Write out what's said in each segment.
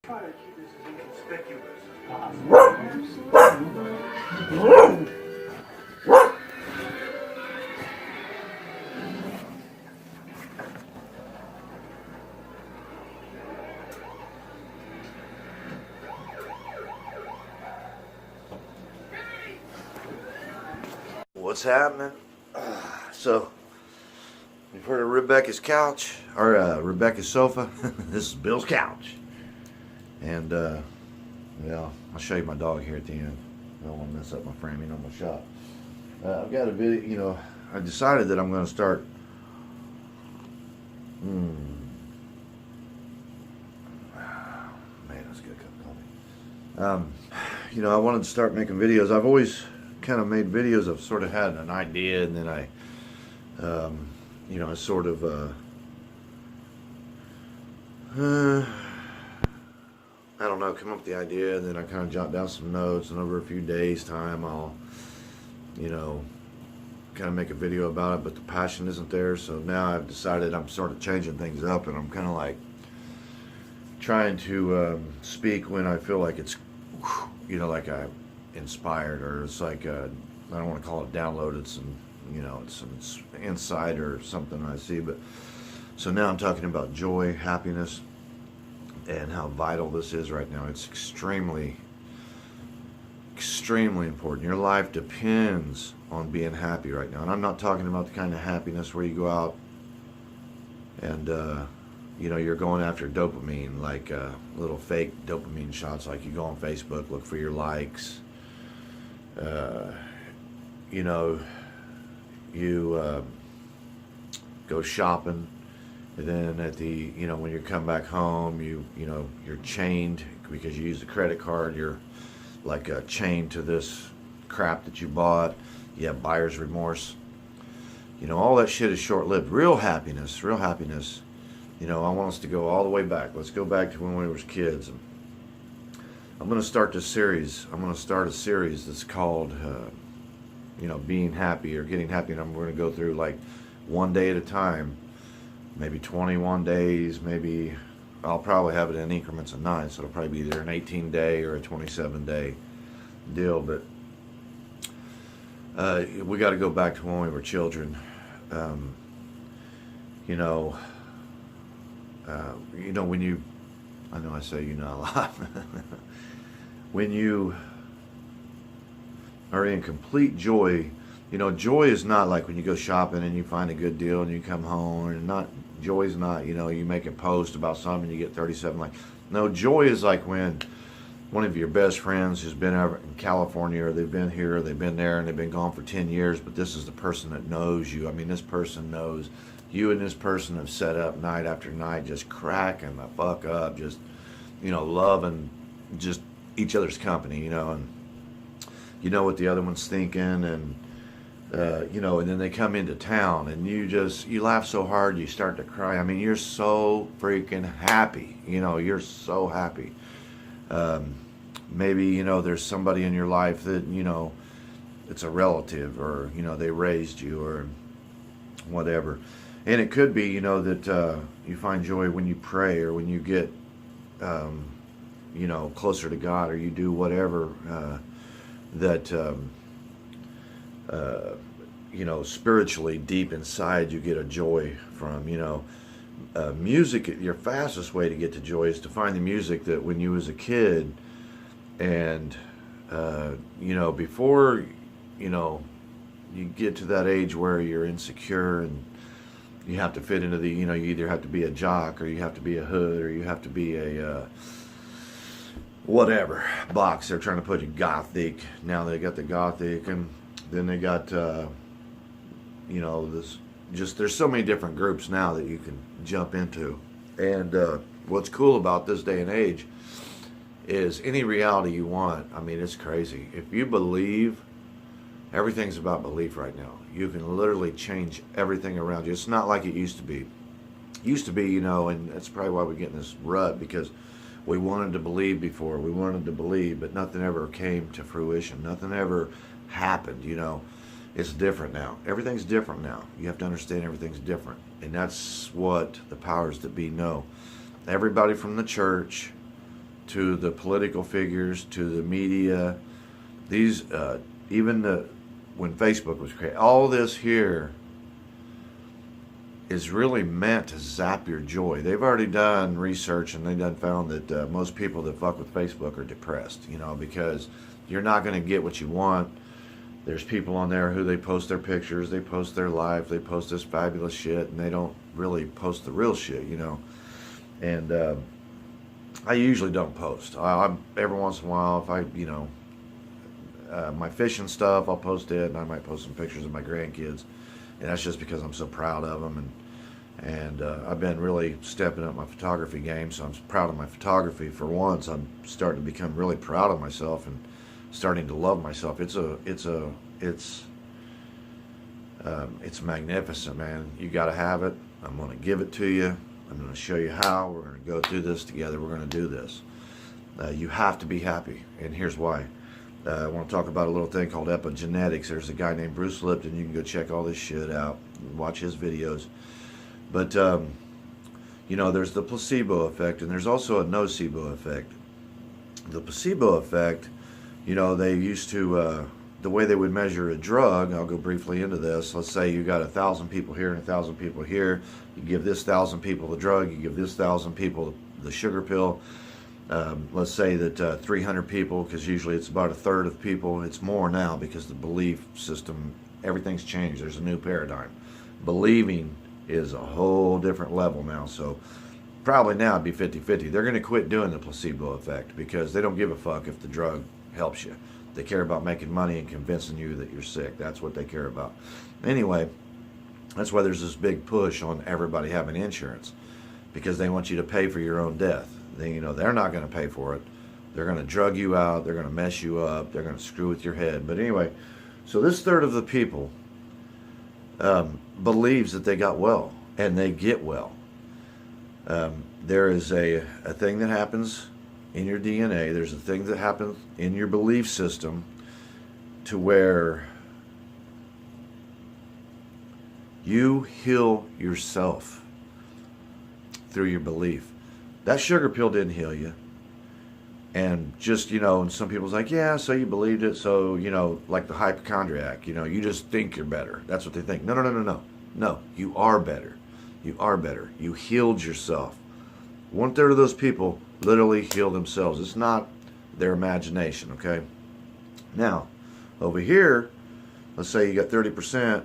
try to keep this as inconspicuous as possible. What's happening? So, you've heard of Rebecca's couch, or Rebecca's sofa. This is Bill's couch. And, well, I'll show you my dog here at the end. I don't want to mess up my framing on my shop. I've got a video, you know, I decided that I'm going to start, man, that's a good cup of coffee. You know, I wanted to start making videos. I've always kind of made videos. I've sort of had an idea, and then I, you know, I sort of, I don't know, come up with the idea, and then I kind of jot down some notes, and over a few days' time, I'll, you know, kind of make a video about it, but the passion isn't there, so now I've decided I'm sort of changing things up, and I'm kind of like trying to speak when I feel like it's, you know, like I'm inspired, or it's like, I don't want to call it download, it's some, you know, it's some insight or something I see, but, so now I'm talking about joy, happiness, and how vital this is right now. It's extremely, extremely important. Your life depends on being happy right now. And I'm not talking about the kind of happiness where you go out and, you know, you're going after dopamine, like little fake dopamine shots, like you go on Facebook, look for your likes. You know, you go shopping. And then at the, you know, when you come back home, you know, you're chained because you use the credit card. You're like chained to this crap that you bought. You have buyer's remorse. You know, all that shit is short-lived. Real happiness, you know, I want us to go all the way back. Let's go back to when we were kids. I'm going to start this series. I'm going to start a series that's called, you know, Being Happy or Getting Happy. And we're going to go through like one day at a time. Maybe 21 days, maybe I'll probably have it in increments of 9, so it'll probably be either an 18-day or a 27-day deal. But we got to go back to when we were children. You know, when you, I know I say you know a lot. When you are in complete joy, you know, joy is not like when you go shopping and you find a good deal and you come home, and joy is not, you know, you make a post about something and you get 37 likes. No, joy is like when one of your best friends has been over in California, or they've been here, or they've been there, and they've been gone for 10 years, but this is the person that knows you. I mean, this person knows you, and this person have set up night after night, just cracking the fuck up, just, you know, loving just each other's company, you know, and you know what the other one's thinking, and you know, and then they come into town and you laugh so hard you start to cry. I mean, you're so freaking happy, you know, you're so happy. Maybe, you know, there's somebody in your life that, you know, it's a relative, or, you know, they raised you, or whatever. And it could be, you know, that you find joy when you pray, or when you get, you know, closer to God, or you do whatever that you know, spiritually deep inside you get a joy from. You know, music, your fastest way to get to joy is to find the music that when you was a kid, and you know, before, you know, you get to that age where you're insecure and you have to fit into the, you know, you either have to be a jock, or you have to be a hood, or you have to be a whatever box. They're trying to put you gothic. Now they got the gothic, and then they got you know, this, just, there's so many different groups now that you can jump into. And what's cool about this day and age is any reality you want. I mean, it's crazy. If you believe, everything's about belief right now. You can literally change everything around you. It's not like it used to be. It used to be, you know, and that's probably why we get in this rut, because we wanted to believe before. We wanted to believe, but nothing ever came to fruition. Nothing ever happened, you know. It's different now. Everything's different now. You have to understand everything's different. And that's what the powers that be know. Everybody from the church to the political figures, to the media. These, when Facebook was created, all this here is really meant to zap your joy. They've already done research, and they've done found that most people that fuck with Facebook are depressed, because you're not going to get what you want. There's people on there who they post their pictures, they post their life, they post this fabulous shit, and they don't really post the real shit, And I usually don't post. I every once in a while, if I, my fishing stuff, I'll post it, and I might post some pictures of my grandkids, and that's just because I'm so proud of them, and I've been really stepping up my photography game, so I'm proud of my photography. For once, I'm starting to become really proud of myself and starting to love myself. It's magnificent, man. You got to have it. I'm going to give it to you. I'm going to show you how. We're going to go through this together. We're going to do this. You have to be happy, and here's why. I want to talk about a little thing called epigenetics. There's a guy named Bruce Lipton. You can go check all this shit out and watch his videos. But, there's the placebo effect, and there's also a nocebo effect. The placebo effect, they used to, the way they would measure a drug, I'll go briefly into this. Let's say you got 1,000 people here and 1,000 people here. You give this 1,000 people the drug, you give this 1,000 people the sugar pill. Let's say that 300 people, because usually it's about a third of people. It's more now because the belief system, everything's changed. There's a new paradigm. Believing is a whole different level now. So probably now it'd be 50-50. They're going to quit doing the placebo effect because they don't give a fuck if the drug helps you. They care about making money and convincing you that you're sick. That's what they care about. Anyway, that's why there's this big push on everybody having insurance, because they want you to pay for your own death. They're not going to pay for it. They're going to drug you out. They're going to mess you up. They're going to screw with your head. But anyway, so this third of the people believes that they got well, and they get well. There is a thing that happens in your DNA. There's a thing that happens in your belief system to where you heal yourself through your belief. That sugar pill didn't heal you. And just, and some people's like, yeah, so you believed it. So, like the hypochondriac, you just think you're better. That's what they think. No. No, you are better. You are better. You healed yourself. 1/3 of those people literally heal themselves. It's not their imagination, okay? Now, over here, let's say you got 30%.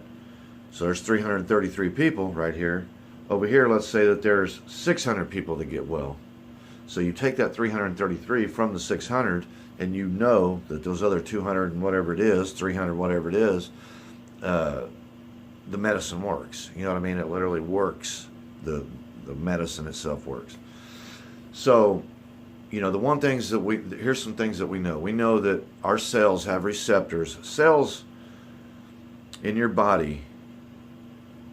So there's 333 people right here. Over here, let's say that there's 600 people that get well. So you take that 333 from the 600, and you know that those other 200 and whatever it is, 300 whatever it is, the medicine works. You know what I mean? It literally works. The medicine itself works. So, the one things that here's some things that we know. We know that our cells have receptors. Cells in your body,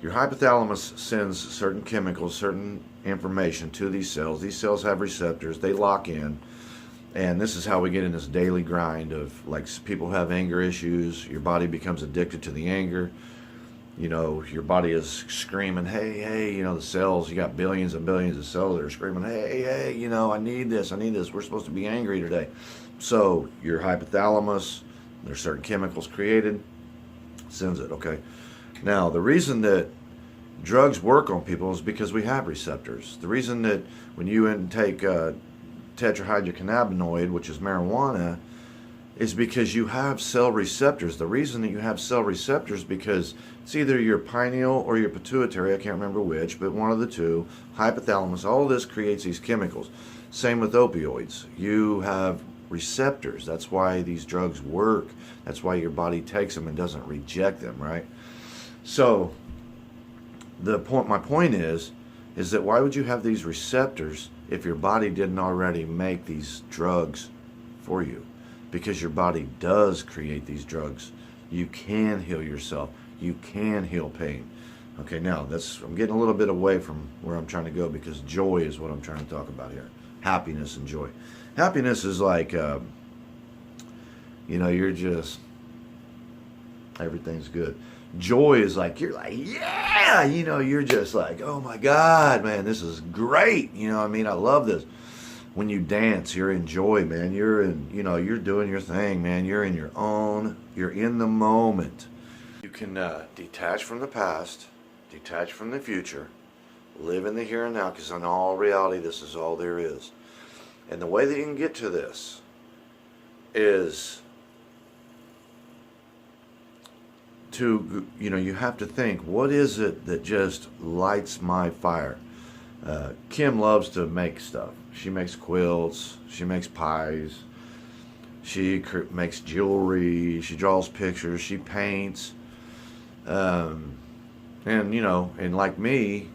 your hypothalamus sends certain chemicals, certain information to these cells. These cells have receptors. They lock in. And this is how we get in this daily grind of, like, people have anger issues. Your body becomes addicted to the anger. Your body is screaming, hey, the cells, you got billions and billions of cells that are screaming, hey, I need this. We're supposed to be angry today. So your hypothalamus, there's certain chemicals created, sends it, okay? Now, the reason that drugs work on people is because we have receptors. The reason that when you intake tetrahydrocannabinoid, which is marijuana, is because you have cell receptors. The reason that you have cell receptors is because it's either your pineal or your pituitary, I can't remember which, but one of the two, hypothalamus, all of this creates these chemicals. Same with opioids. You have receptors. That's why these drugs work. That's why your body takes them and doesn't reject them, right? So my point is that why would you have these receptors if your body didn't already make these drugs for you? Because your body does create these drugs. You can heal yourself. You can heal pain. Okay, now I'm getting a little bit away from where I'm trying to go, because joy is what I'm trying to talk about here. Happiness and joy. Happiness is like, you're just, everything's good. Joy is like, you're like, yeah, you're just like, oh my God, man, this is great. I love this. When you dance, you're in joy, man. You're in, you're doing your thing, man. You're in you're in the moment. You can detach from the past, detach from the future, live in the here and now, because in all reality, this is all there is. And the way that you can get to this is to, you have to think, what is it that just lights my fire? Kim loves to make stuff. She makes quilts, she makes pies, she makes jewelry, she draws pictures, she paints, and and like me,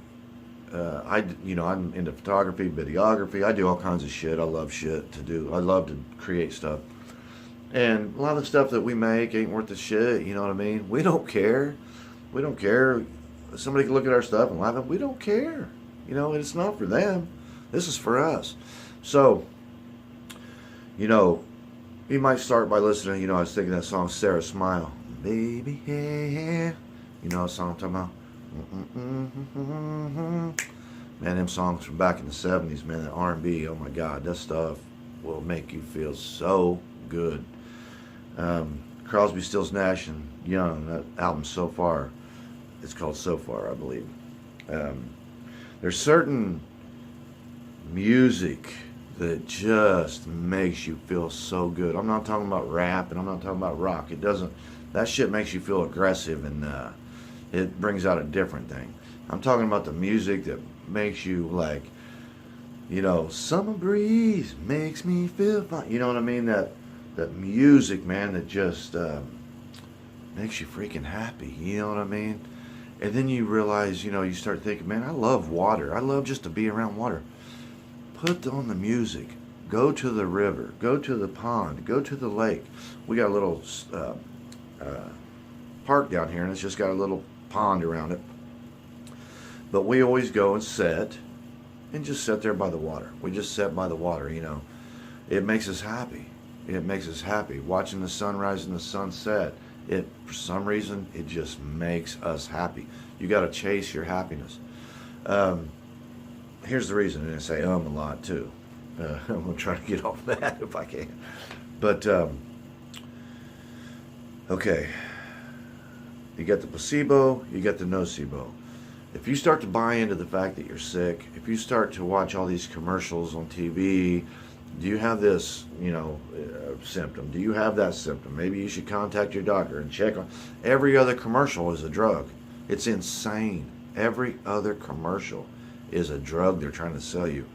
I'm into photography, videography. I do all kinds of shit. I love shit to do. I love to create stuff. And a lot of the stuff that we make ain't worth the shit, you know what I mean? We don't care. We don't care. Somebody can look at our stuff and laugh. We don't care. It's not for them. This is for us. So, you might start by listening. I was thinking that song, Sarah Smile. Baby, yeah. You know what song I'm talking about? Man, them songs from back in the 70s, man, that R&B, oh my God, that stuff will make you feel so good. Crosby, Stills, Nash and Young, that album So Far, it's called So Far, I believe. There's certain music that just makes you feel so good. I'm not talking about rap and I'm not talking about rock. That shit makes you feel aggressive and it brings out a different thing. I'm talking about the music that makes you like, summer breeze makes me feel fine. You know what I mean? That music, man, that just makes you freaking happy. You know what I mean? And then you realize, you start thinking, man, I love water. I love just to be around water. Put on the music. Go to the river. Go to the pond. Go to the lake. We got a little park down here, and it's just got a little pond around it. But we always go and sit and just sit there by the water. We just sit by the water, It makes us happy. It makes us happy. Watching the sunrise and the sunset, for some reason, it just makes us happy. You got to chase your happiness. Here's the reason, and I say a lot too. I'm going to try to get off that if I can. But, okay. You got the placebo, you got the nocebo. If you start to buy into the fact that you're sick, if you start to watch all these commercials on TV, do you have this, symptom? Do you have that symptom? Maybe you should contact your doctor and check on. Every other commercial is a drug. It's insane. Every other commercial is a drug they're trying to sell you.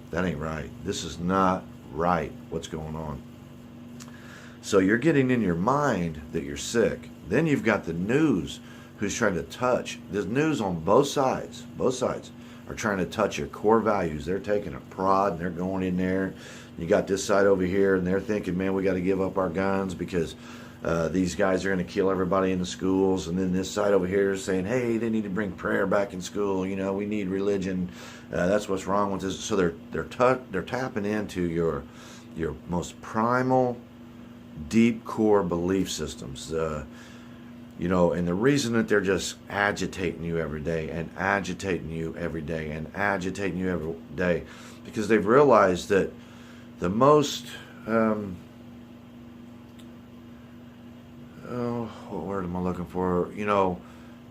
That ain't right. This is not right, what's going on. So you're getting in your mind that you're sick. Then you've got the news who's trying to touch. There's news on both sides. Both sides are trying to touch your core values. They're taking a prod and they're going in there. You got this side over here and they're thinking, man, we got to give up our guns because these guys are going to kill everybody in the schools. And then this side over here is saying, hey, they need to bring prayer back in school. We need religion. That's what's wrong with this. So they're tapping into your most primal, deep core belief systems. And the reason that they're just agitating you every day and agitating you every day and agitating you every day, because they've realized that the most, what word am I looking for? The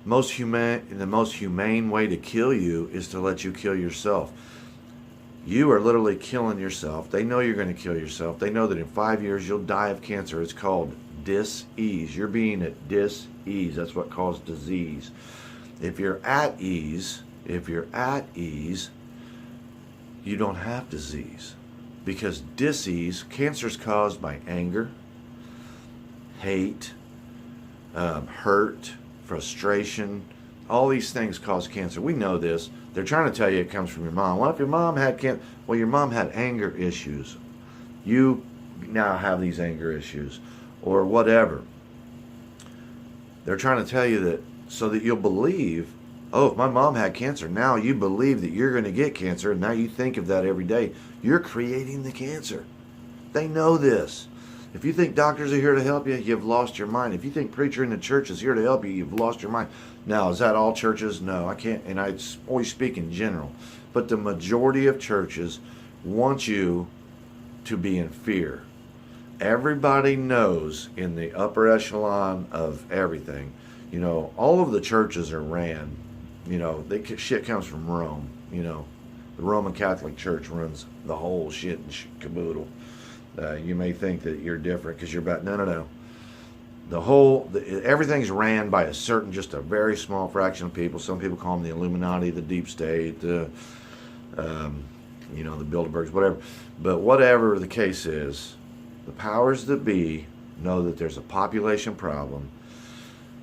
most humane way to kill you is to let you kill yourself. You are literally killing yourself. They know you're going to kill yourself. They know that in 5 years you'll die of cancer. It's called dis-ease. You're being at dis-ease. That's what causes disease. If you're at ease, you don't have disease. Because dis-ease, cancer is caused by anger, hate, hurt, frustration. All these things cause cancer. We know this. They're trying to tell you it comes from your mom. Well, if your mom had cancer, well, your mom had anger issues. You now have these anger issues or whatever. They're trying to tell you that so that you'll believe, oh, if my mom had cancer, now you believe that you're going to get cancer, and now you think of that every day. You're creating the cancer. They know this. If you think doctors are here to help you, you've lost your mind. If you think preacher in the church is here to help you, you've lost your mind. Now, is that all churches? No, I can't, and I always speak in general. But the majority of churches want you to be in fear. Everybody knows in the upper echelon of everything, all of the churches are ran, shit comes from Rome, the Roman Catholic Church runs the whole shit and caboodle. You may think that you're different because you're about, no. Everything's ran by just a very small fraction of people. Some people call them the Illuminati, the deep state, the Bilderbergs, whatever. But whatever the case is, the powers that be know that there's a population problem.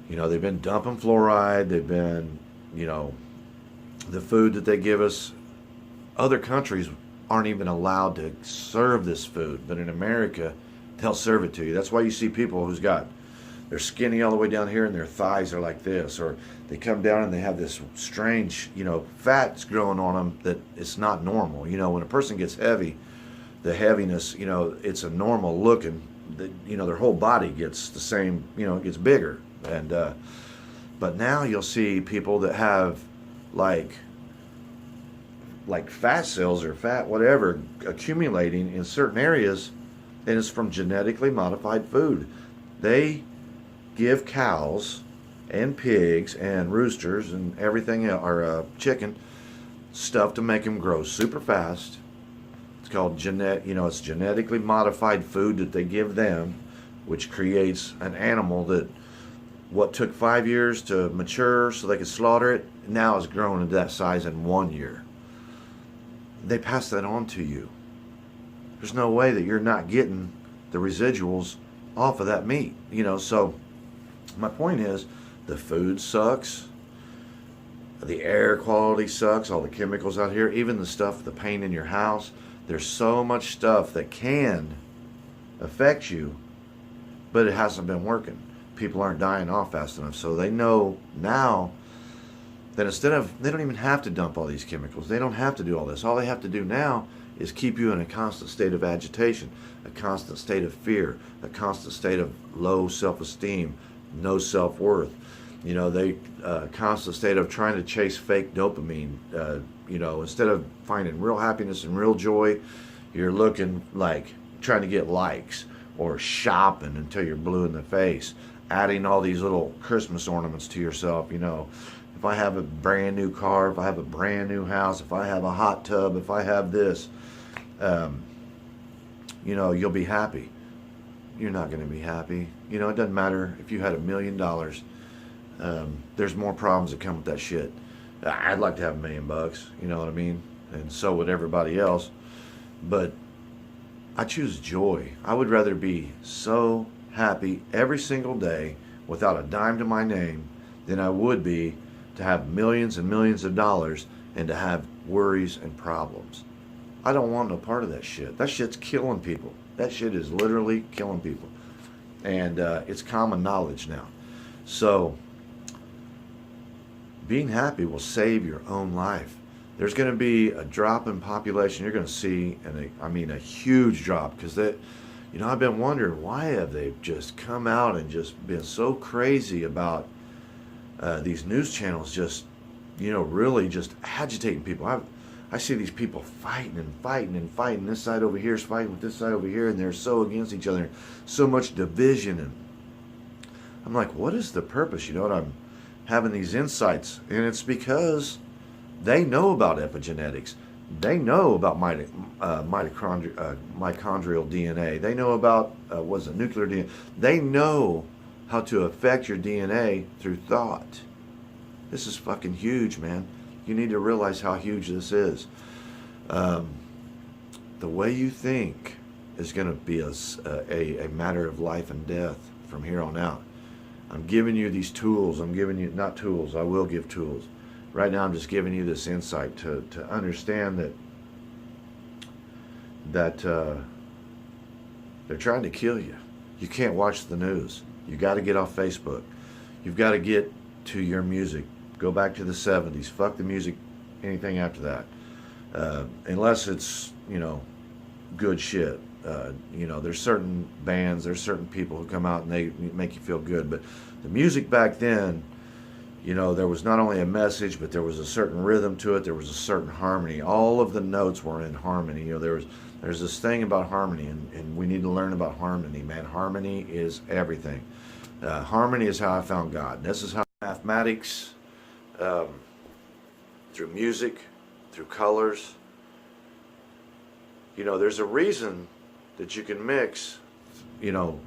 They've been dumping fluoride. They've been, the food that they give us. Other countries aren't even allowed to serve this food, but in America, they'll serve it to you. That's why you see people they're skinny all the way down here and their thighs are like this, or they come down and they have this strange, fat's growing on them that it's not normal. When a person gets heavy, the heaviness, it's a normal looking, their whole body gets the same, it gets bigger. And, but now you'll see people that have like fat cells or fat whatever accumulating in certain areas, and it's from genetically modified food. They give cows and pigs and roosters and everything, or chicken stuff to make them grow super fast. It's called it's genetically modified food that they give them, which creates an animal that what took 5 years to mature so they could slaughter it now is grown into that size in 1 year. They pass that on to you. There's no way that you're not getting the residuals off of that meat, so my point is, the food sucks, the air quality sucks, all the chemicals out here, even the paint in your house. There's so much stuff that can affect you, but it hasn't been working. People aren't dying off fast enough, so they know now that they don't even have to dump all these chemicals. They don't have to do all this. All they have to do now is keep you in a constant state of agitation, a constant state of fear, a constant state of low self-esteem, no self-worth. They constant state of trying to chase fake dopamine. Instead of finding real happiness and real joy, you're looking like trying to get likes or shopping until you're blue in the face, adding all these little Christmas ornaments to yourself. If I have a brand new car, if I have a brand new house, if I have a hot tub, if I have this, you'll be happy. You're not going to be happy. It doesn't matter if you had $1 million. There's more problems that come with that shit. I'd like to have $1 million, you know what I mean? And so would everybody else. But I choose joy. I would rather be so happy every single day without a dime to my name than I would be to have millions and millions of dollars and to have worries and problems. I don't want no part of that shit. That shit's killing people. That shit is literally killing people. And it's common knowledge now. So being happy will save your own life. There's going to be a drop in population. You're going to see, a huge drop, because I've been wondering, why have they just come out and just been so crazy about these news channels just, really just agitating people. I see these people fighting and fighting and fighting. This side over here is fighting with this side over here, and they're so against each other. So much division. And I'm like, what is the purpose? I'm having these insights, and it's because they know about epigenetics. They know about mitochondrial DNA. They know about nuclear DNA. They know how to affect your DNA through thought. This is fucking huge, man. You need to realize how huge this is. The way you think is going to be a matter of life and death from here on out. I'm giving you these tools. I'm giving you, not tools, I will give tools. Right now I'm just giving you this insight to understand that they're trying to kill you. You can't watch the news. You got to get off Facebook. You've got to get to your music. Go back to the 70s. Fuck the music, anything after that. Unless it's, good shit. There's certain bands, there's certain people who come out and they make you feel good. But the music back then, You know, there was not only a message, but there was a certain rhythm to it. There was a certain harmony. All of the notes were in harmony. You know, there's this thing about harmony, and we need to learn about harmony, man. Harmony is everything. Harmony is how I found God. This is how mathematics, through music, through colors. You know, there's a reason that you can mix, you know,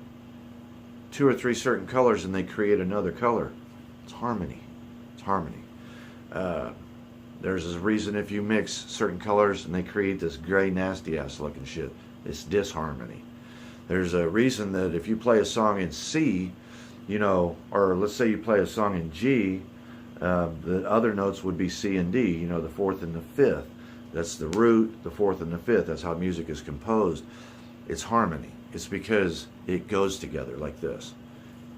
2 or 3 certain colors and they create another color. It's harmony. It's harmony. There's a reason if you mix certain colors and they create this gray, nasty ass looking shit. It's disharmony. There's a reason that if you play a song in C, you know, or let's say you play a song in G, the other notes would be C and D, you know, the 4th and the 5th. That's the root, the 4th and the 5th. That's how music is composed. It's harmony. It's because it goes together like this.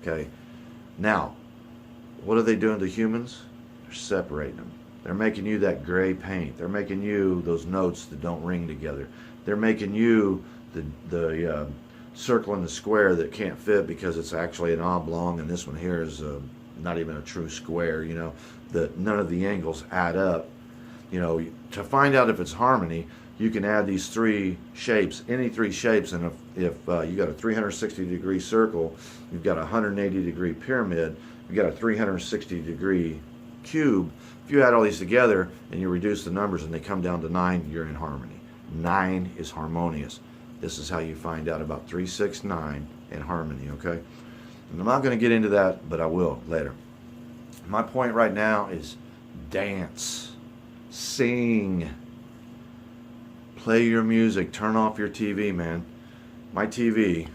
Okay? Now, what are they doing to humans? They're separating them. They're making you that gray paint. They're making you those notes that don't ring together. They're making you the circle and the square that can't fit because it's actually an oblong, and this one here is not even a true square. You know, that none of the angles add up. You know, to find out if it's harmony, you can add these 3 shapes, any 3 shapes, and if you got a 360-degree circle, you've got a 180-degree pyramid, you've got a 360-degree cube. If you add all these together and you reduce the numbers and they come down to 9, you're in harmony. 9 is harmonious. This is how you find out about 3, 6, 9 and harmony, okay? And I'm not going to get into that, but I will later. My point right now is dance. Sing. Play your music. Turn off your TV, man. My TV,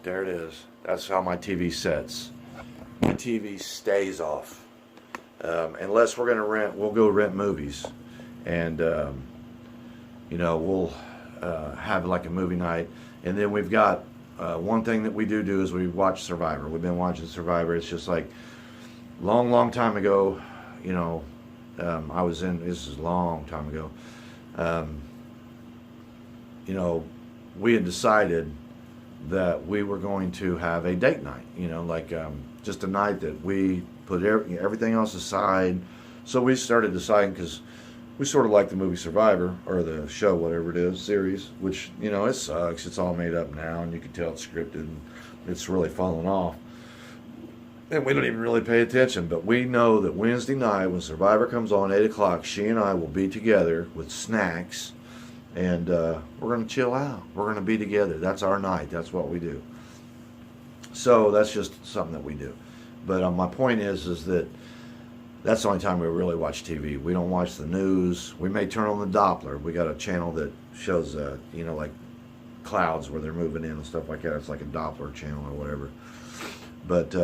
there it is. That's how my TV sets. My TV stays off. Unless we're going to rent, we'll go rent movies. And, you know, we'll have like a movie night. And then we've got one thing that we do is we watch Survivor. We've been watching Survivor. It's just like long time ago, you know, this is a long time ago, you know, we had decided that we were going to have a date night, you know, like just a night that we put everything else aside. So we started deciding, because we sort of like the movie Survivor, or the show, whatever it is, series, which, you know, it sucks. It's all made up now, and you can tell it's scripted, and it's really fallen off. And we don't even really pay attention, but we know that Wednesday night when Survivor comes on, 8 o'clock, she and I will be together with snacks, and we're going to chill out. We're going to be together. That's our night. That's what we do. So that's just something that we do. But my point is that that's the only time we really watch TV. We don't watch the news. We may turn on the Doppler. We got a channel that shows, you know, like clouds where they're moving in and stuff like that. It's like a Doppler channel or whatever. But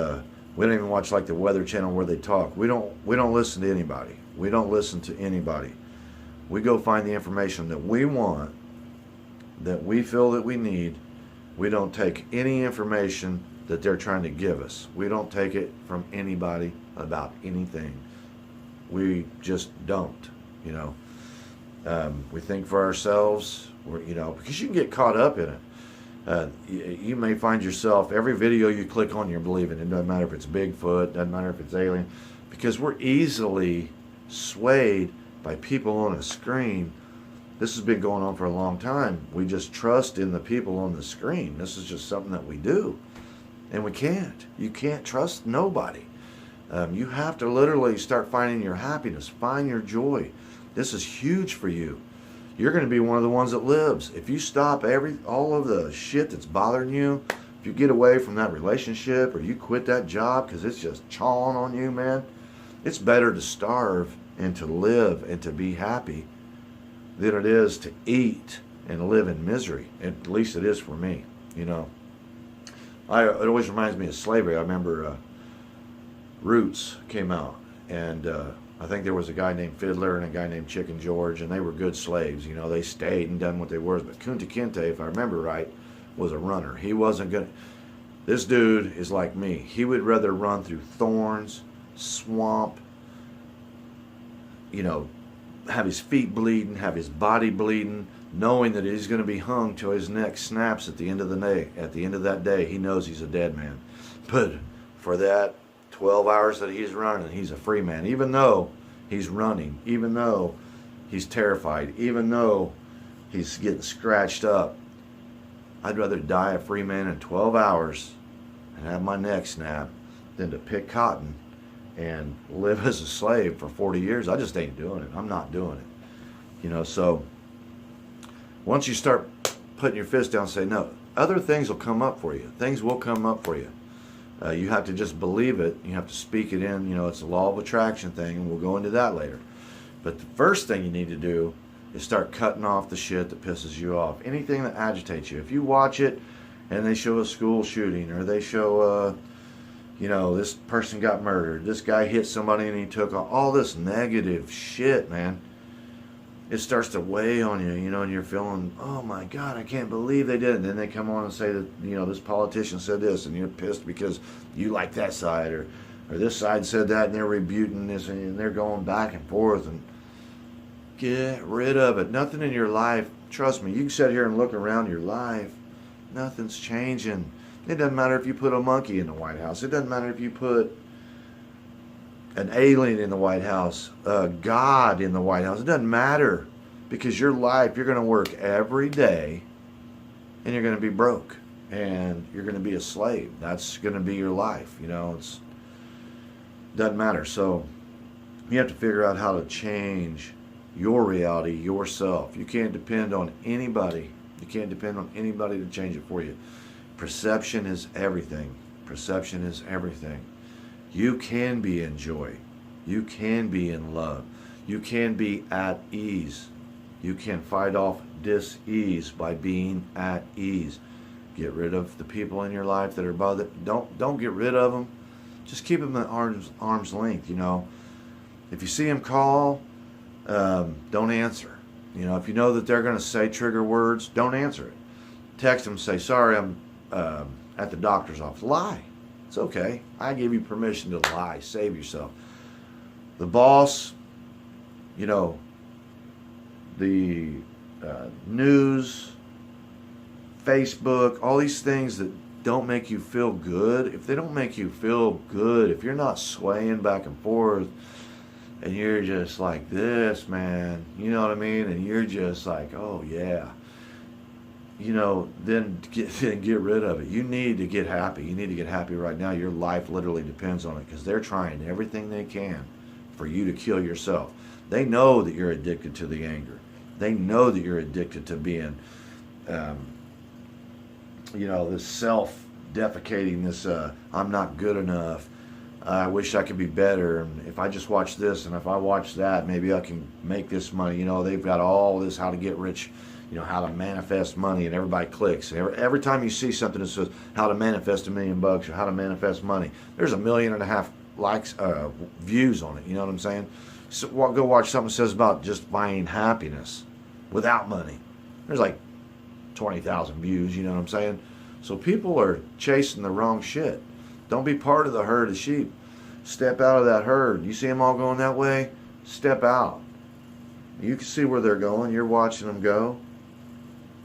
we don't even watch like the Weather Channel where they talk. We don't listen to anybody. We don't listen to anybody. We go find the information that we want, that we feel that we need. We don't take any information that they're trying to give us. We don't take it from anybody about anything. We just don't, you know. We think for ourselves, you know, because you can get caught up in it. You may find yourself, every video you click on, you're believing. It doesn't matter if it's Bigfoot, doesn't matter if it's alien, because we're easily swayed by people on a screen. This has been going on for a long time. We just trust in the people on the screen. This is just something that we do. And we can't. You can't trust nobody. You have to literally start finding your happiness, find your joy. This is huge for you. You're going to be one of the ones that lives. If you stop all of the shit that's bothering you, if you get away from that relationship or you quit that job because it's just chawing on you, man, it's better to starve and to live and to be happy than it is to eat and live in misery. At least it is for me, you know. It always reminds me of slavery. I remember Roots came out, and I think there was a guy named Fiddler and a guy named Chicken George, and they were good slaves. You know, they stayed and done what they were. But Kunta Kinte, if I remember right, was a runner. He wasn't going to... This dude is like me. He would rather run through thorns, swamp, you know, have his feet bleeding, have his body bleeding, knowing that he's going to be hung till his neck snaps at the end of the day. At the end of that day, he knows he's a dead man. But for that 12 hours that he's running, he's a free man. Even though he's running, even though he's terrified, even though he's getting scratched up, I'd rather die a free man in 12 hours and have my neck snap than to pick cotton and live as a slave for 40 years. I just ain't doing it. I'm not doing it. You know, so once you start putting your fist down and say, no, other things will come up for you. Things will come up for you. You have to just believe it. You have to speak it in. You know, it's a law of attraction thing, and we'll go into that later. But the first thing you need to do is start cutting off the shit that pisses you off. Anything that agitates you. If you watch it and they show a school shooting, or they show, you know, this person got murdered, this guy hit somebody and he took all this negative shit, man. It starts to weigh on you, you know, and you're feeling, oh my God, I can't believe they did it. And then they come on and say that, you know, this politician said this, and you're pissed because you like that side, or this side said that, and they're rebuting this, and they're going back and forth. And get rid of it. Nothing in your life, trust me, you can sit here and look around your life, nothing's changing. It doesn't matter if you put a monkey in the White House. It doesn't matter if you put an alien in the White House, God in the White House. It doesn't matter, because your life, you're going to work every day and you're going to be broke and you're going to be a slave. That's going to be your life. You know, it doesn't matter. So you have to figure out how to change your reality yourself. You can't depend on anybody. You can't depend on anybody to change it for you. Perception is everything. Perception is everything. You can be in joy. You can be in love. You can be at ease. You can fight off dis-ease by being at ease. Get rid of the people in your life that are bothered. Don't get rid of them. Just keep them at arm's length. You know, if you see them call, don't answer. You know, if you know that they're going to say trigger words, don't answer it. Text them, say, sorry, I'm at the doctor's office. Lie. It's okay. I give you permission to lie. Save yourself. The boss, you know, the news, Facebook, all these things that don't make you feel good. If they don't make you feel good, if you're not swaying back and forth and you're just like this, man, you know what I mean? And you're just like, oh yeah. You know, then get rid of it. You need to get happy. You need to get happy right now. Your life literally depends on it, because they're trying everything they can for you to kill yourself. They know that you're addicted to the anger. They know that you're addicted to being, you know, this self-defecating, this I'm not good enough. I wish I could be better. And if I just watch this and if I watch that, maybe I can make this money. You know, they've got all this how to get rich, you know, how to manifest money, and everybody clicks. Every time you see something that says how to manifest $1 million or how to manifest money, there's 1.5 million likes, views on it. You know what I'm saying? So go watch something that says about just buying happiness without money. There's like 20,000 views. You know what I'm saying? So people are chasing the wrong shit. Don't be part of the herd of sheep. Step out of that herd. You see them all going that way? Step out. You can see where they're going. You're watching them go.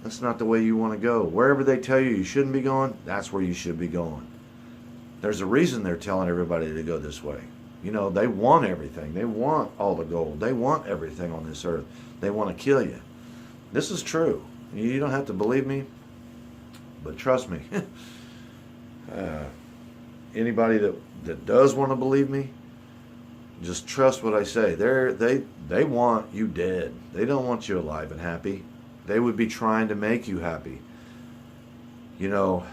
That's not the way you want to go. Wherever they tell you shouldn't be going, that's where you should be going. There's a reason they're telling everybody to go this way. You know, they want everything. They want all the gold. They want everything on this earth. They want to kill you. This is true. You don't have to believe me, but trust me. Anybody that does want to believe me, just trust what I say. They want you dead. They don't want you alive and happy. They would be trying to make you happy. You know,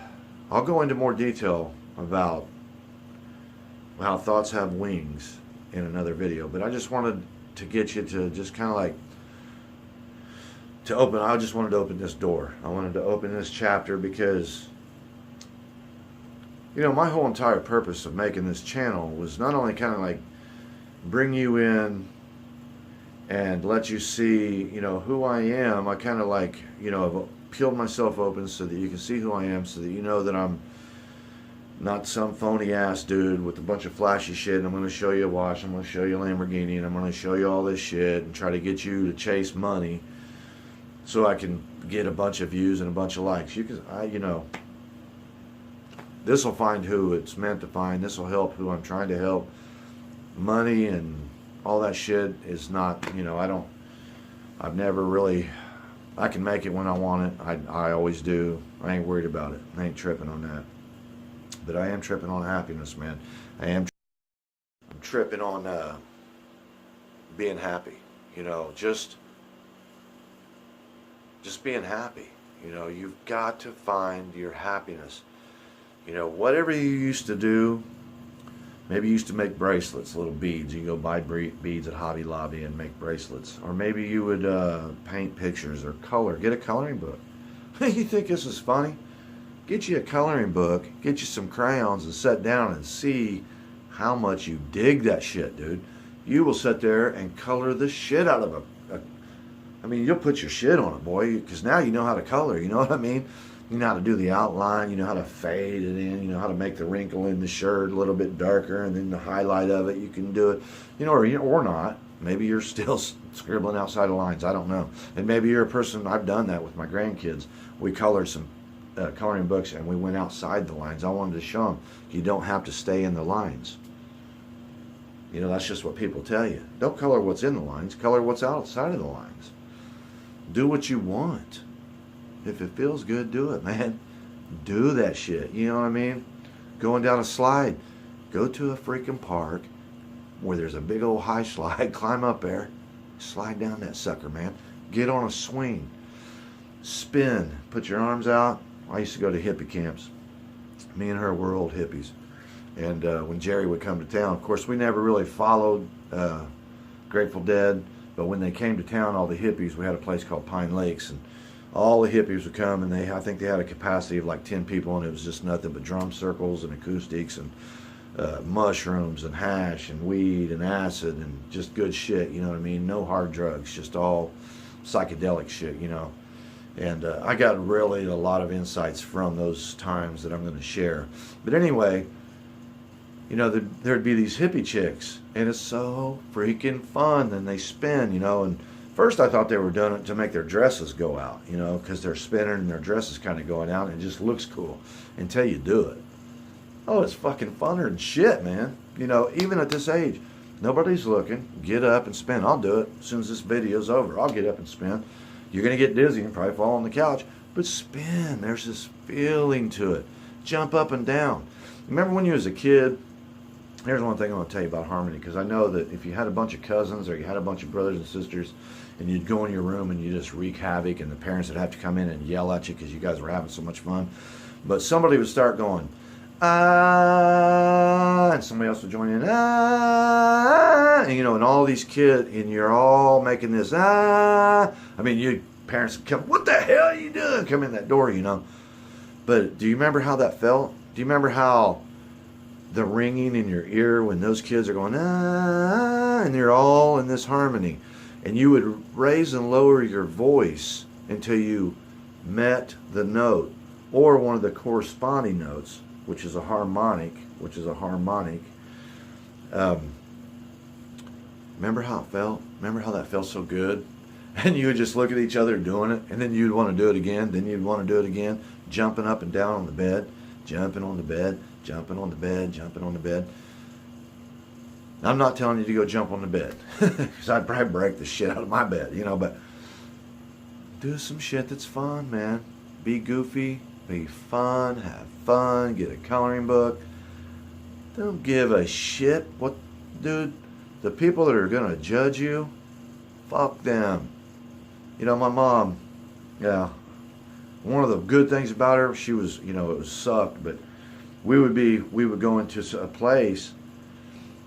I'll go into more detail about how thoughts have wings in another video, but I just wanted to get you to just kind of like I just wanted to open this door. I wanted to open this chapter because, you know, my whole entire purpose of making this channel was not only kind of like bring you in and let you see, you know, who I am. I kind of like, you know, I've peeled myself open so that you can see who I am, so that you know that I'm not some phony ass dude with a bunch of flashy shit. And I'm going to show you a watch, I'm going to show you a Lamborghini, and I'm going to show you all this shit and try to get you to chase money so I can get a bunch of views and a bunch of likes. You know, this will find who it's meant to find. This will help who I'm trying to help. Money and all that shit is not, you know, I've never really, I can make it when I want it. I always do. I ain't worried about it. I ain't tripping on that. But I am tripping on happiness, man. I'm tripping on being happy. You know, just being happy. You know, you've got to find your happiness. You know, whatever you used to do, maybe you used to make bracelets, little beads. You go buy beads at Hobby Lobby and make bracelets. Or maybe you would paint pictures or color. Get a coloring book. You think this is funny? Get you a coloring book, get you some crayons, and sit down and see how much you dig that shit, dude. You will sit there and color the shit out of I mean, you'll put your shit on it, boy, because now you know how to color, you know what I mean? You know how to do the outline, you know how to fade it in, you know how to make the wrinkle in the shirt a little bit darker, and then the highlight of it, you can do it, you know, or not. Maybe you're still scribbling outside of lines, I don't know. And maybe you're a person, I've done that with my grandkids. We colored some coloring books and we went outside the lines. I wanted to show them you don't have to stay in the lines. You know, that's just what people tell you. Don't color what's in the lines, color what's outside of the lines. Do what you want. If it feels good, do it, man. Do that shit, you know what I mean? Going down a slide, go to a freaking park where there's a big old high slide, climb up there, slide down that sucker, man. Get on a swing, spin, put your arms out. I used to go to hippie camps. Me and her were old hippies. And when Jerry would come to town, of course, we never really followed Grateful Dead, but when they came to town, all the hippies, we had a place called Pine Lakes, and all the hippies would come, and I think they had a capacity of like 10 people, and it was just nothing but drum circles and acoustics and mushrooms and hash and weed and acid and just good shit, you know what I mean? No hard drugs, just all psychedelic shit, you know. And I got really a lot of insights from those times that I'm going to share. But anyway, you know, there'd be these hippie chicks, and it's so freaking fun, and they spin, you know, and first I thought they were doing it to make their dresses go out, you know, because they're spinning and their dresses kind of going out, and it just looks cool until you do it. Oh, it's fucking funner than shit, man. You know, even at this age, nobody's looking. Get up and spin. I'll do it as soon as this video's over. I'll get up and spin. You're going to get dizzy and probably fall on the couch, but spin. There's this feeling to it. Jump up and down. Remember when you was a kid? Here's one thing I want to tell you about harmony, because I know that if you had a bunch of cousins or you had a bunch of brothers and sisters and you'd go in your room and you just wreak havoc, and the parents would have to come in and yell at you because you guys were having so much fun, but somebody would start going, ah, and somebody else would join in, ah, and you know, and all these kids, and you're all making this, ah, I mean, you parents would come, what the hell are you doing? Come in that door, you know. But do you remember how that felt? Do you remember how the ringing in your ear when those kids are going, ah, and they're all in this harmony, and you would raise and lower your voice until you met the note or one of the corresponding notes, which is a harmonic, remember how it felt? Remember how that felt so good? And you would just look at each other doing it, and then you'd want to do it again, then you'd want to do it again, jumping up and down on the bed, jumping on the bed, jumping on the bed, jumping on the bed. I'm not telling you to go jump on the bed, because I'd probably break the shit out of my bed, you know, but do some shit that's fun, man. Be goofy, be fun, have fun, get a coloring book. Don't give a shit. What, dude, the people that are going to judge you, fuck them. You know, my mom, yeah, one of the good things about her, she was, you know, it sucked, but we would go into a place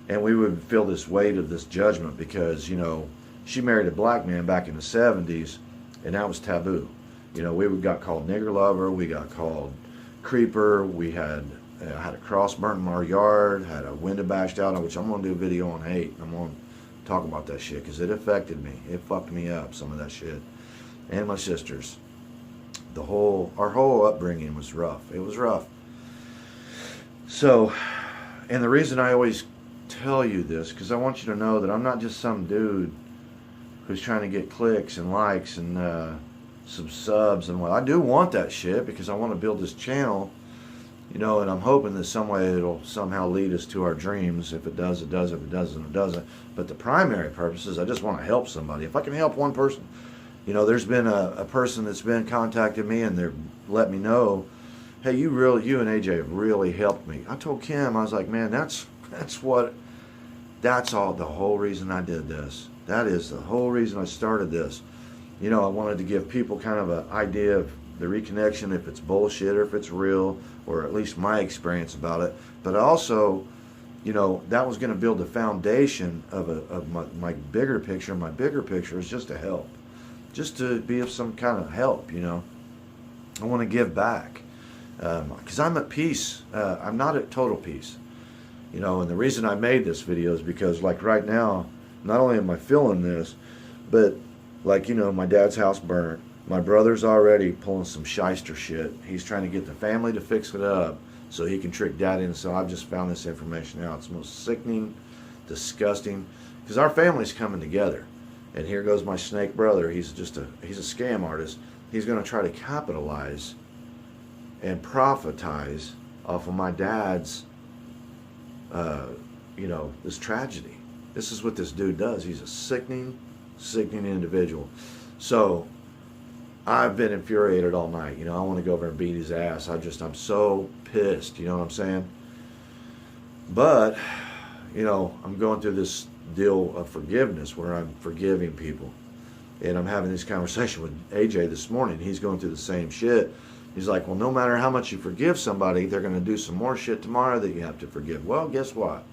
and we would feel this weight of this judgment because, you know, she married a black man back in the 70s, and that was taboo. You know, we got called nigger lover, we got called creeper, we had a cross burnt in our yard, had a window bashed out, which I'm going to do a video on hate. I'm going to talk about that shit because it affected me. It fucked me up, some of that shit. And my sisters. Our whole upbringing was rough. It was rough. So, and the reason I always tell you this, because I want you to know that I'm not just some dude who's trying to get clicks and likes and some subs and what. I do want that shit because I want to build this channel You know, and I'm hoping that some way it'll somehow lead us to our dreams. If it does, it does. If it doesn't, it doesn't. But the primary purpose is I just want to help somebody. If I can help one person, you know, there's been a person that's been contacting me and they're let me know, hey, you and AJ have really helped me. I told Kim, I was like, man, that's all the whole reason I did this. That is the whole reason I started this. You know, I wanted to give people kind of an idea of the reconnection, if it's bullshit or if it's real, or at least my experience about it. But also, you know, that was going to build the foundation of my bigger picture. My bigger picture is just to help, just to be of some kind of help, you know. I want to give back because I'm at peace. I'm not at total peace, you know. And the reason I made this video is because, like, right now, not only am I feeling this, but, like, you know, my dad's house burnt. My brother's already pulling some shyster shit. He's trying to get the family to fix it up so he can trick dad in. So I've just found this information out. It's the most sickening, disgusting, because our family's coming together. And here goes my snake brother. He's a scam artist. He's going to try to capitalize and profitize off of my dad's, you know, this tragedy. This is what this dude does. He's a sickening individual. So I've been infuriated all night. You know, I want to go over and beat his ass. I'm so pissed. You know what I'm saying? But, you know, I'm going through this deal of forgiveness where I'm forgiving people. And I'm having this conversation with AJ this morning. He's going through the same shit. He's like, well, no matter how much you forgive somebody, they're going to do some more shit tomorrow that you have to forgive. Well, guess what?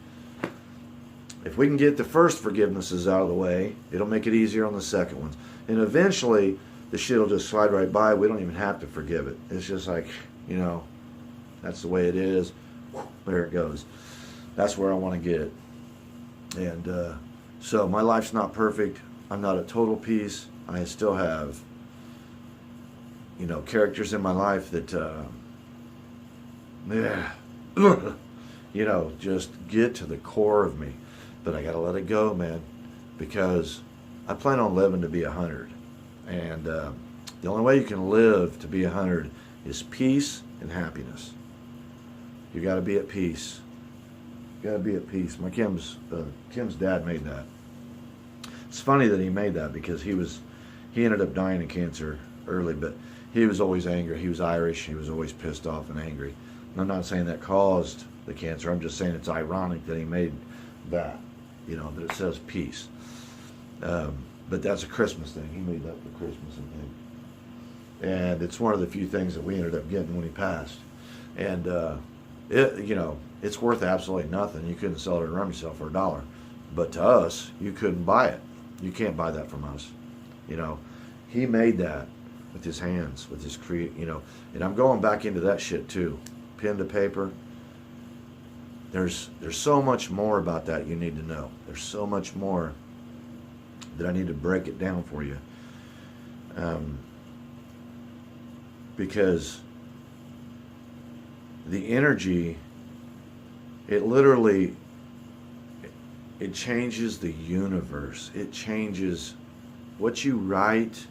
If we can get the first forgivenesses out of the way, it'll make it easier on the second ones. And eventually, the shit will just slide right by. We don't even have to forgive it. It's just like, you know, that's the way it is. There it goes. That's where I want to get. And so my life's not perfect. I'm not at total peace. I still have, you know, characters in my life that, you know, just get to the core of me. But I got to let it go, man, because I plan on living to be 100. And the only way you can live to be 100 is peace and happiness. You got to be at peace. You got to be at peace. My Kim's dad made that. It's funny that he made that because he ended up dying of cancer early, but he was always angry. He was Irish. He was always pissed off and angry. And I'm not saying that caused the cancer. I'm just saying it's ironic that he made that, you know, that it says peace. But that's a Christmas thing. He made that for Christmas, I think. And it's one of the few things that we ended up getting when he passed. And, you know, it's worth absolutely nothing. You couldn't sell it around yourself for $1. But to us, you couldn't buy it. You can't buy that from us. You know, he made that with his hands, with his you know. And I'm going back into that shit too. Pen to paper. There's so much more about that you need to know. There's so much more that I need to break it down for you. Because the energy, it literally, it changes the universe. It changes what you write.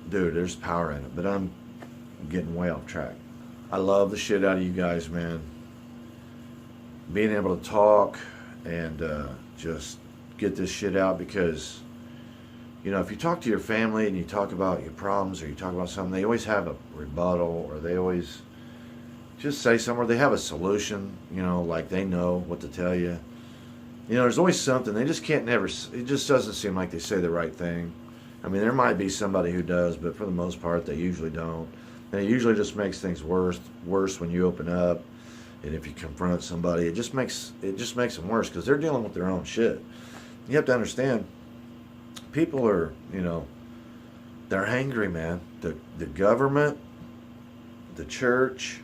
Dude, there's power in it, but I'm getting way off track. I love the shit out of you guys, man. Being able to talk and just get this shit out, because, you know, if you talk to your family and you talk about your problems or you talk about something, they always have a rebuttal, or they always just say something, or they have a solution, you know, like they know what to tell you. You know, there's always something. They just can't never, it just doesn't seem like they say the right thing. I mean, there might be somebody who does, but for the most part, they usually don't. And it usually just makes things worse when you open up. And if you confront somebody, it just makes them worse, because they're dealing with their own shit. You have to understand, people are, you know, they're angry, man. The government, the church,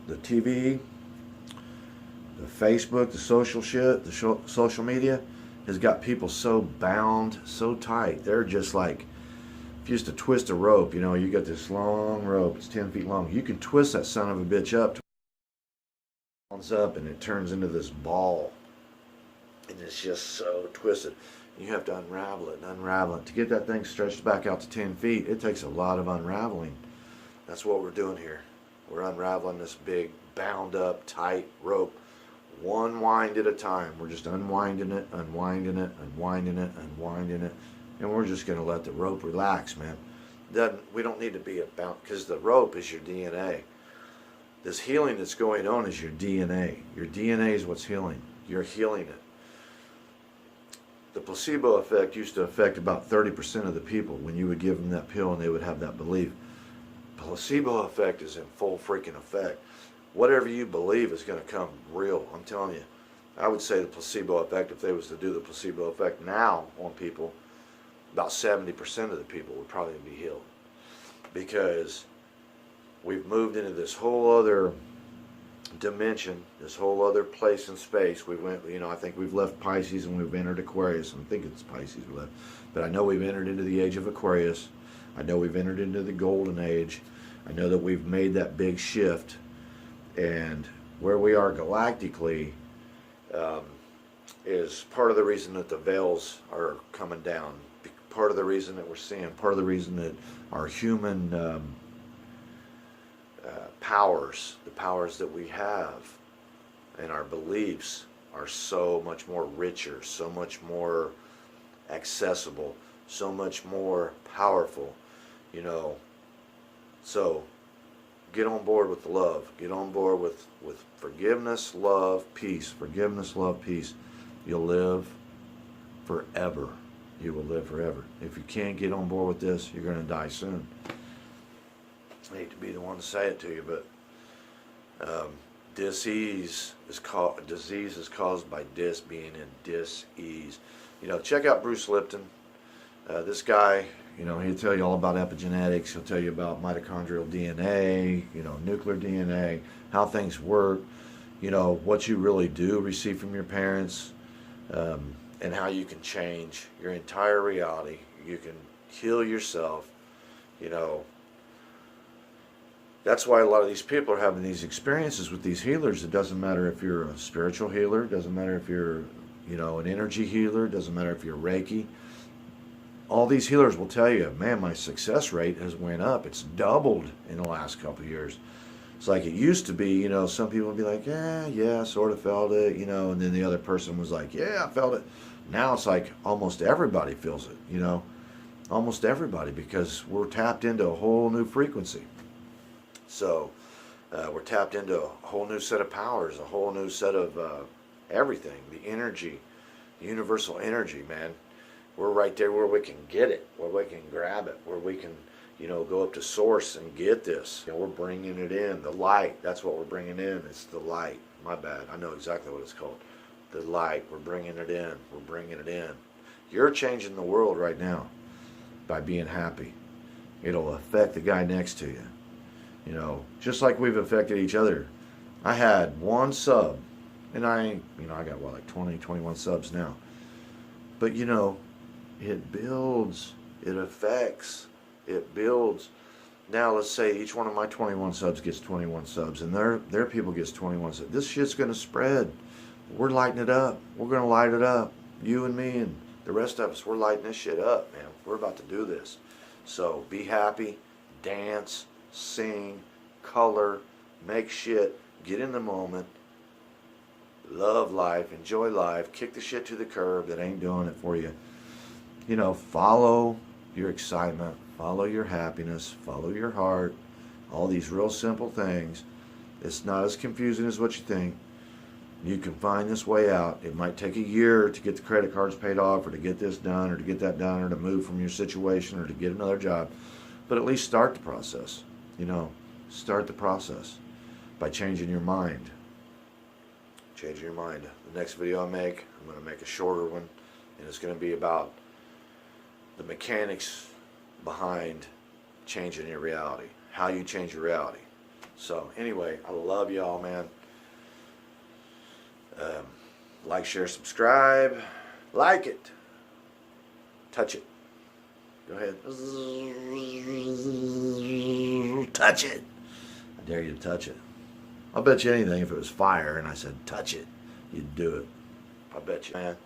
the TV, the Facebook, the social shit, the social media has got people so bound, so tight. They're just like, if you used to twist a rope, you know, you got this long rope, it's 10 feet long. You can twist that son of a bitch up, and it turns into this ball. And it's just so twisted. You have to unravel it and unravel it. To get that thing stretched back out to 10 feet, it takes a lot of unraveling. That's what we're doing here. We're unraveling this big, bound up, tight rope, one wind at a time. We're just unwinding it, unwinding it, unwinding it, unwinding it, and we're just going to let the rope relax, man. We don't need to be about, because the rope is your DNA. This healing that's going on is your DNA. Your DNA is what's healing. You're healing it. The placebo effect used to affect about 30% of the people when you would give them that pill and they would have that belief. Placebo effect is in full freaking effect. Whatever you believe is going to come real. I'm telling you. I would say the placebo effect, if they was to do the placebo effect now on people, about 70% of the people would probably be healed. Because we've moved into this whole other dimension, this whole other place and space. We went, I think we've left Pisces and we've entered Aquarius. I think it's Pisces we left. But I know we've entered into the age of Aquarius. I know we've entered into the golden age. I know that we've made that big shift. And where we are galactically is part of the reason that the veils are coming down. Part of the reason that we're seeing, part of the reason that our human powers, the powers that we have, and our beliefs are so much more richer, so much more accessible, so much more powerful, So get on board with the love. Get on board with forgiveness, love, peace. Forgiveness, love, peace. You'll live forever. You will live forever. If you can't get on board with this, you're going to die soon. I hate to be the one to say it to you, but disease is caused by being in dis-ease. Check out Bruce Lipton. This guy, he'll tell you all about epigenetics. He'll tell you about mitochondrial DNA, nuclear DNA, how things work, what you really do receive from your parents, and how you can change your entire reality. You can heal yourself, That's why a lot of these people are having these experiences with these healers. It doesn't matter if you're a spiritual healer. It doesn't matter if you're, an energy healer. It doesn't matter if you're Reiki. All these healers will tell you, man, my success rate has went up. It's doubled in the last couple of years. It's like it used to be, some people would be like, yeah, sort of felt it, and then the other person was like, yeah, I felt it. Now it's like almost everybody feels it, almost everybody, because we're tapped into a whole new frequency. So we're tapped into a whole new set of powers, a whole new set of everything, the energy, the universal energy, man. We're right there where we can get it, where we can grab it, where we can, go up to source and get this. We're bringing it in, the light. That's what we're bringing in. It's the light. My bad. I know exactly what it's called. The light. We're bringing it in. We're bringing it in. You're changing the world right now by being happy. It'll affect the guy next to you. Just like we've affected each other. I had one sub, and I got like 20, 21 subs now. But it builds, it affects, it builds. Now let's say each one of my 21 subs gets 21 subs, and their people gets 21 subs. This shit's going to spread. We're lighting it up. We're going to light it up. You and me and the rest of us, we're lighting this shit up, man. We're about to do this. So be happy, dance, sing, color, make shit, get in the moment, love life, enjoy life, kick the shit to the curb that ain't doing it for you. Follow your excitement, follow your happiness, follow your heart, all these real simple things. It's not as confusing as what you think. You can find this way out. It might take a year to get the credit cards paid off, or to get this done, or to get that done, or to move from your situation, or to get another job. But at least start the process. Start the process by changing your mind. Changing your mind. The next video I make, I'm going to make a shorter one, and it's going to be about the mechanics behind changing your reality. How you change your reality. So anyway, I love y'all, man. Like, share, subscribe. Like it. Touch it. Go ahead. Touch it. I dare you to touch it. I'll bet you anything if it was fire and I said touch it, you'd do it. I bet you, man.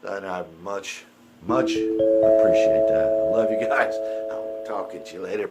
And I much appreciate that. I love you guys. I'll talk at you later.